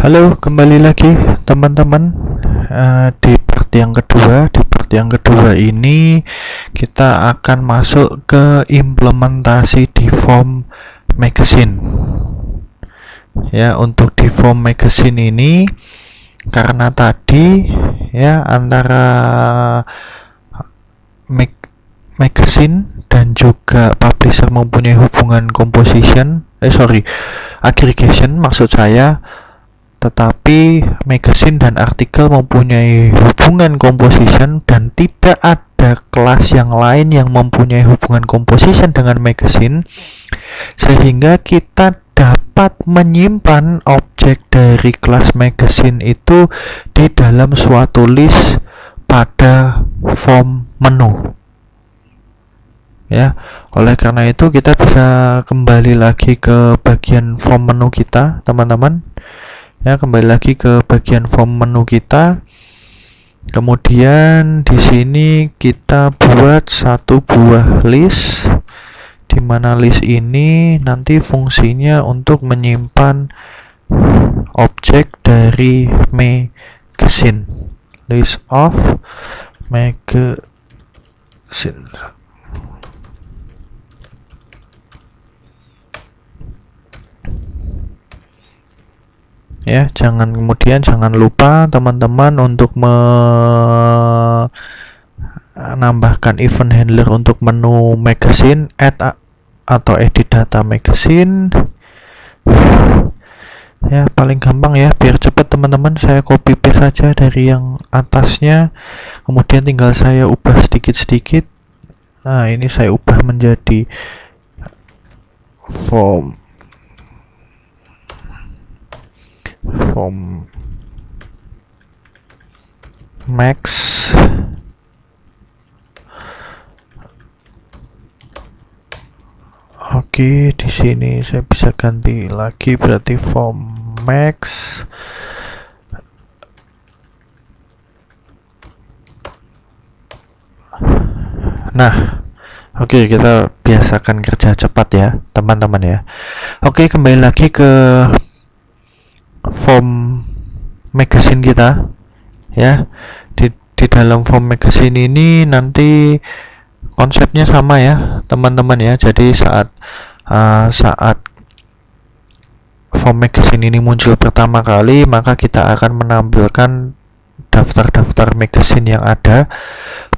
Halo, kembali lagi teman-teman. Di part yang kedua. Di part yang kedua ini kita akan masuk ke implementasi di form magazine. Ya, untuk di form magazine ini karena tadi ya antara magazine dan juga publisher mempunyai hubungan aggregation maksud saya, tetapi magazine dan artikel mempunyai hubungan composition dan tidak ada kelas yang lain yang mempunyai hubungan composition dengan magazine, sehingga kita dapat menyimpan objek dari kelas magazine itu di dalam suatu list pada form menu. Ya, oleh karena itu kita bisa kembali lagi ke bagian form menu kita, teman-teman. Ya, kembali lagi ke bagian form menu kita. Kemudian di sini kita buat satu buah list, di mana list ini nanti fungsinya untuk menyimpan objek dari magazine. List of magazine. Ya, jangan lupa teman-teman untuk menambahkan event handler untuk menu magazine, add atau edit data magazine. Ya, paling gampang ya, biar cepat teman-teman, saya copy paste saja dari yang atasnya, kemudian tinggal saya ubah sedikit-sedikit. Nah, ini saya ubah menjadi form max. Oke, di sini saya bisa ganti lagi, berarti form max. Nah, oke, kita biasakan kerja cepat ya teman-teman ya. Oke, kembali lagi ke form magazine kita ya. Di dalam form magazine ini nanti konsepnya sama ya teman-teman ya. Jadi saat form magazine ini muncul pertama kali, maka kita akan menampilkan daftar-daftar magazine yang ada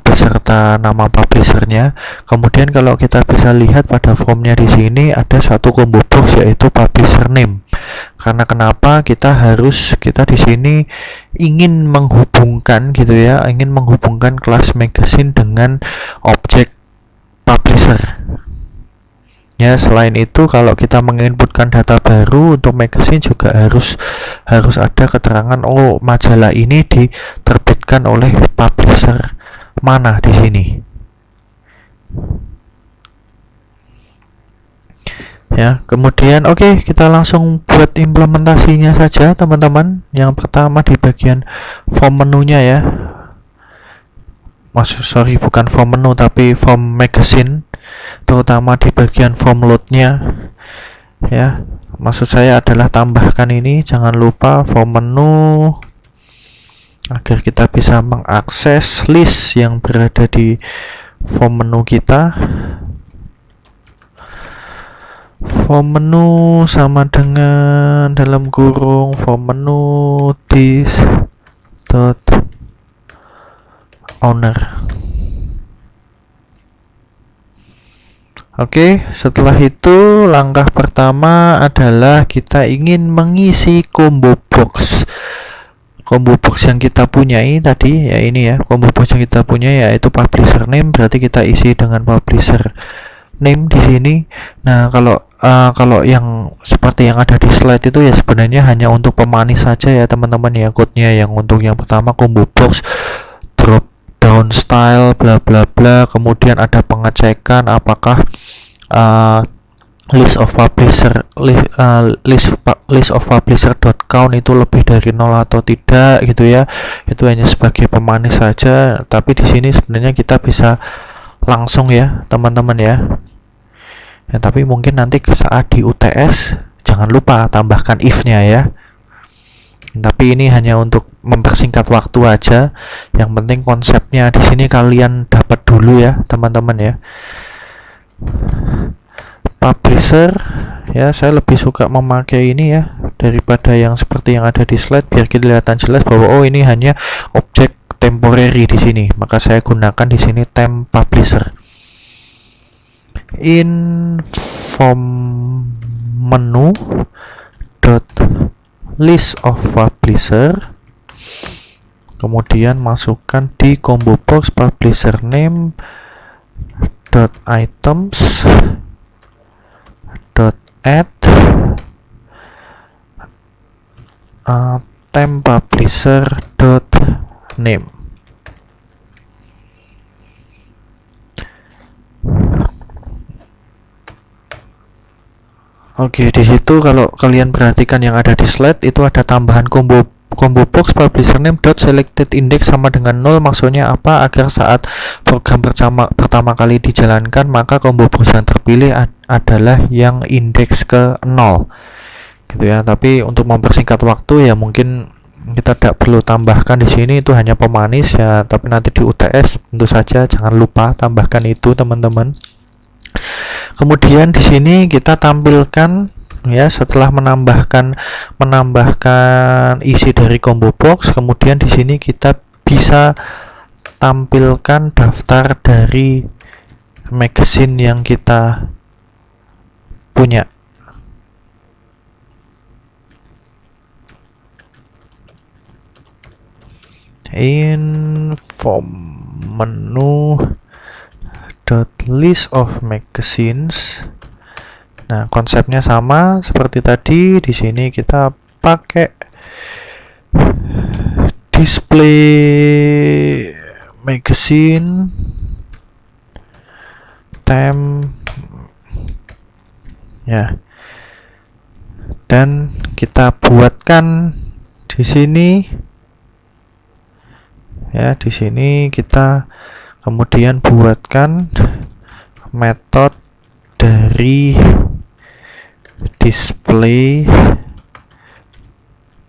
beserta nama publishernya. Kemudian kalau kita bisa lihat pada formnya di sini ada satu combo box, yaitu publisher name. Karena kenapa kita di sini ingin menghubungkan gitu ya, ingin menghubungkan kelas magazine dengan objek publisher. Ya, selain itu kalau kita menginputkan data baru untuk magazine juga harus ada keterangan, oh majalah ini diterbitkan oleh publisher mana di sini. Ya, kemudian oke, kita langsung buat implementasinya saja teman-teman. Yang pertama di bagian form menunya ya. Bukan form menu tapi form magazine, terutama di bagian form loadnya ya. Maksud saya adalah tambahkan ini, jangan lupa form menu, agar kita bisa mengakses list yang berada di form menu kita. Form menu sama dengan dalam kurung form menu this dot owner. Oke, setelah itu langkah pertama adalah kita ingin mengisi combo box yang kita punyai tadi ya. Ini ya, combo box yang kita punya yaitu publisher name, berarti kita isi dengan publisher name di sini. Nah, kalau yang seperti yang ada di slide itu ya sebenarnya hanya untuk pemanis saja ya teman-teman ya. Code-nya yang untuk yang pertama combo box drop down style bla bla bla, kemudian ada pengecekan apakah list of publisher.count itu lebih dari 0 atau tidak gitu ya. Itu hanya sebagai pemanis saja, tapi di sini sebenarnya kita bisa langsung ya teman-teman ya. Ya, tapi mungkin nanti saat di UTS jangan lupa tambahkan if-nya ya. Tapi ini hanya untuk mempersingkat waktu aja. Yang penting konsepnya di sini kalian dapat dulu ya, teman-teman ya. Publisher ya, saya lebih suka memakai ini ya daripada yang seperti yang ada di slide, biar kelihatan jelas bahwa oh ini hanya objek temporary di sini. Maka saya gunakan di sini temp publisher. In form menu dot list of publisher, kemudian masukkan di combo box publisher name dot items dot add temp publisher dot name. Oke, di situ kalau kalian perhatikan yang ada di slide itu ada tambahan combo box publisher name dot selected index sama dengan 0. Maksudnya apa? Agar saat program pertama kali dijalankan maka combo box yang terpilih adalah yang indeks ke 0 gitu ya. Tapi untuk mempersingkat waktu ya mungkin kita tidak perlu tambahkan di sini, itu hanya pemanis ya. Tapi nanti di UTS tentu saja jangan lupa tambahkan itu, teman-teman. Kemudian di sini kita tampilkan ya, setelah menambahkan isi dari combo box, kemudian di sini kita bisa tampilkan daftar dari magazine yang kita punya. In form menu dot list of magazines. Nah, konsepnya sama seperti tadi. Di sini kita pakai display magazine temp ya. Dan kita buatkan di sini ya, di sini kita kemudian buatkan metode dari display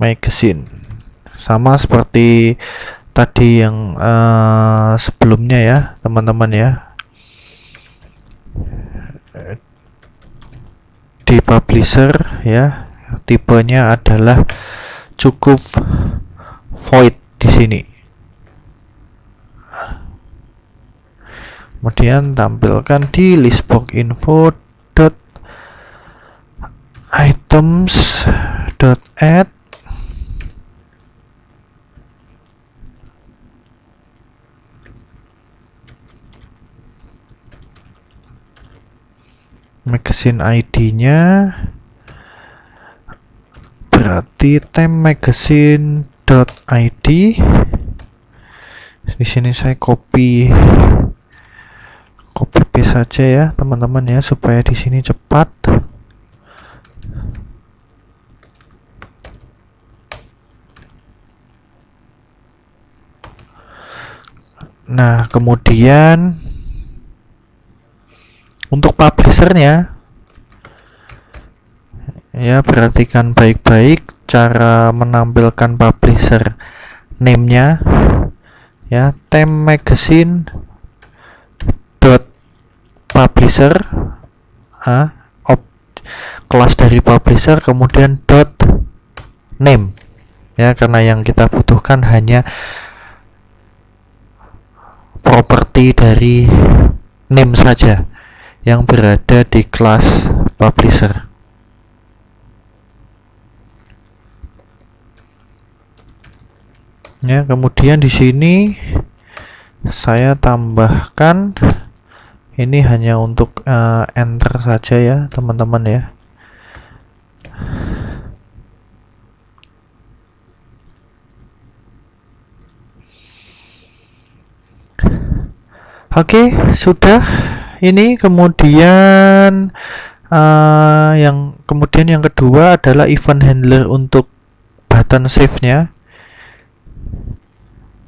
magazine, sama seperti tadi yang sebelumnya ya, teman-teman ya. Di publisher ya, tipenya adalah cukup void di sini. Kemudian tampilkan di listbox info dot items dot add magazine ID-nya berarti temp magazine dot ID. Di sini saya copy paste saja ya, teman-teman ya, supaya di sini cepat. Nah, kemudian untuk publishernya ya, perhatikan baik-baik cara menampilkan publisher name-nya ya, temp magazine dot publisher kelas dari publisher, kemudian dot name ya, karena yang kita butuhkan hanya properti dari name saja yang berada di kelas publisher. Ya, kemudian di sini saya tambahkan ini hanya untuk enter saja ya, teman-teman ya. Oke, sudah. Ini kemudian yang kedua adalah event handler untuk button save-nya.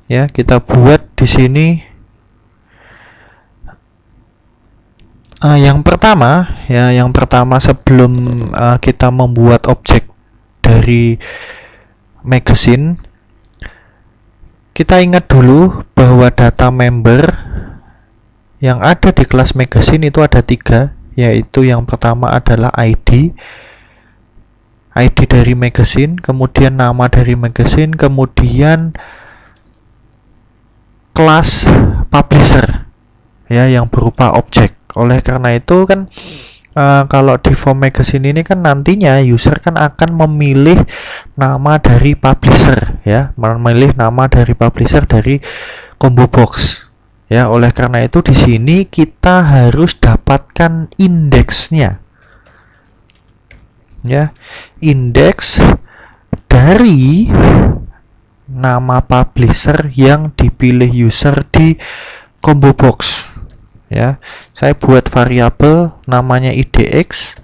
Ya, kita buat di sini. Yang pertama sebelum kita membuat objek dari magazine, kita ingat dulu bahwa data member yang ada di kelas magazine itu ada 3, yaitu yang pertama adalah ID dari magazine, kemudian nama dari magazine, kemudian kelas publisher ya yang berupa objek. Oleh karena itu kan kalau di form magazine ini kan nantinya user kan akan memilih nama dari publisher ya, memilih nama dari publisher dari combo box ya. Oleh karena itu di sini kita harus dapatkan indeksnya ya, indeks dari nama publisher yang dipilih user di combo box ya. Saya buat variabel namanya idx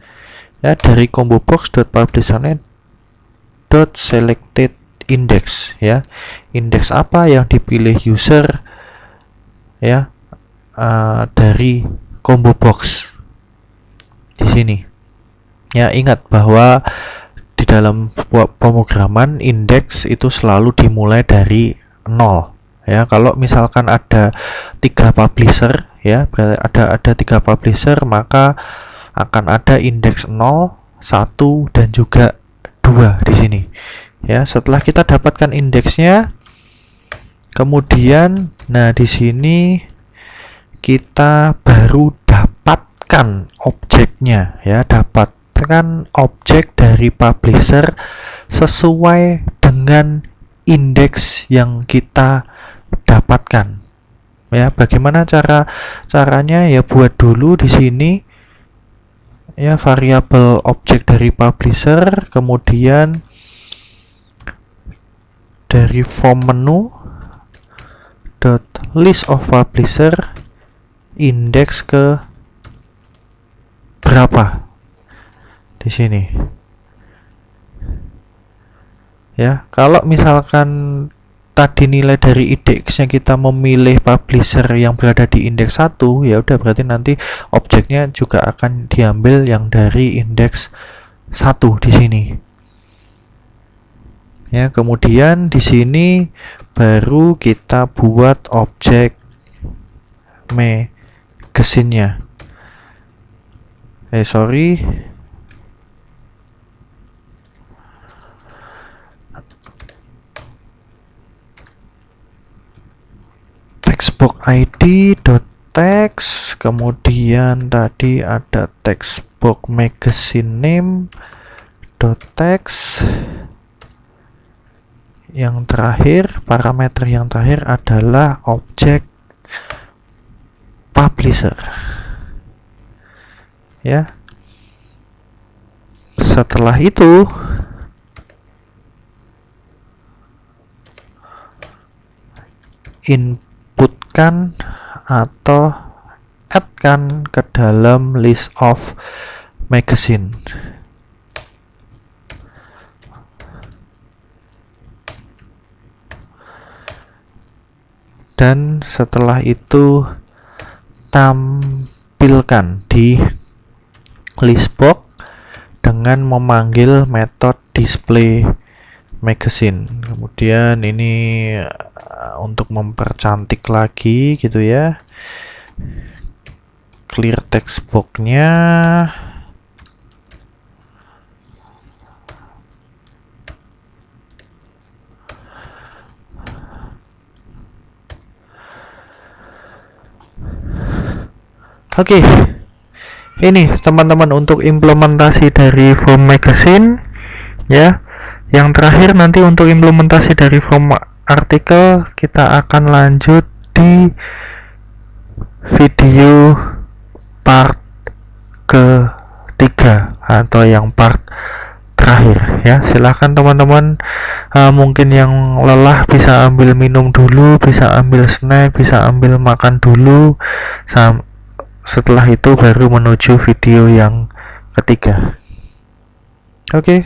ya, dari combo box.publishernya .selected index ya. Indeks apa yang dipilih user ya dari combo box di sini. Ya, ingat bahwa di dalam pemrograman indeks itu selalu dimulai dari 0 ya. Kalau misalkan ada 3 publisher ya, berarti ada 3 publisher, maka akan ada indeks 0, 1 dan juga 2 di sini. Ya, setelah kita dapatkan indeksnya, kemudian nah di sini kita baru dapatkan objeknya ya, dapatkan objek dari publisher sesuai dengan indeks yang kita dapatkan ya. Bagaimana caranya ya, buat dulu di sini ya variabel objek dari publisher, kemudian dari form menu list of publisher indeks ke berapa di sini ya. Kalau misalkan tadi nilai dari indeks-nya kita memilih publisher yang berada di indeks 1, ya udah berarti nanti objeknya juga akan diambil yang dari indeks 1 di sini ya. Kemudian di sini baru kita buat objek magazine-nya. Textbox id.text, kemudian tadi ada textbox magazine name.text. Yang terakhir, parameter yang terakhir adalah objek publisher ya. Setelah itu inputkan atau add-kan ke dalam list of magazine. Dan setelah itu tampilkan di list box dengan memanggil metode display magazine. Kemudian ini untuk mempercantik lagi gitu ya, clear text box-nya. Oke, ini teman-teman untuk implementasi dari form magazine ya. Yang terakhir nanti untuk implementasi dari form artikel kita akan lanjut di video part ketiga atau yang part terakhir ya. Silahkan teman-teman, mungkin yang lelah bisa ambil minum dulu, bisa ambil snack, bisa ambil makan dulu. Setelah itu baru menuju video yang ketiga. Oke.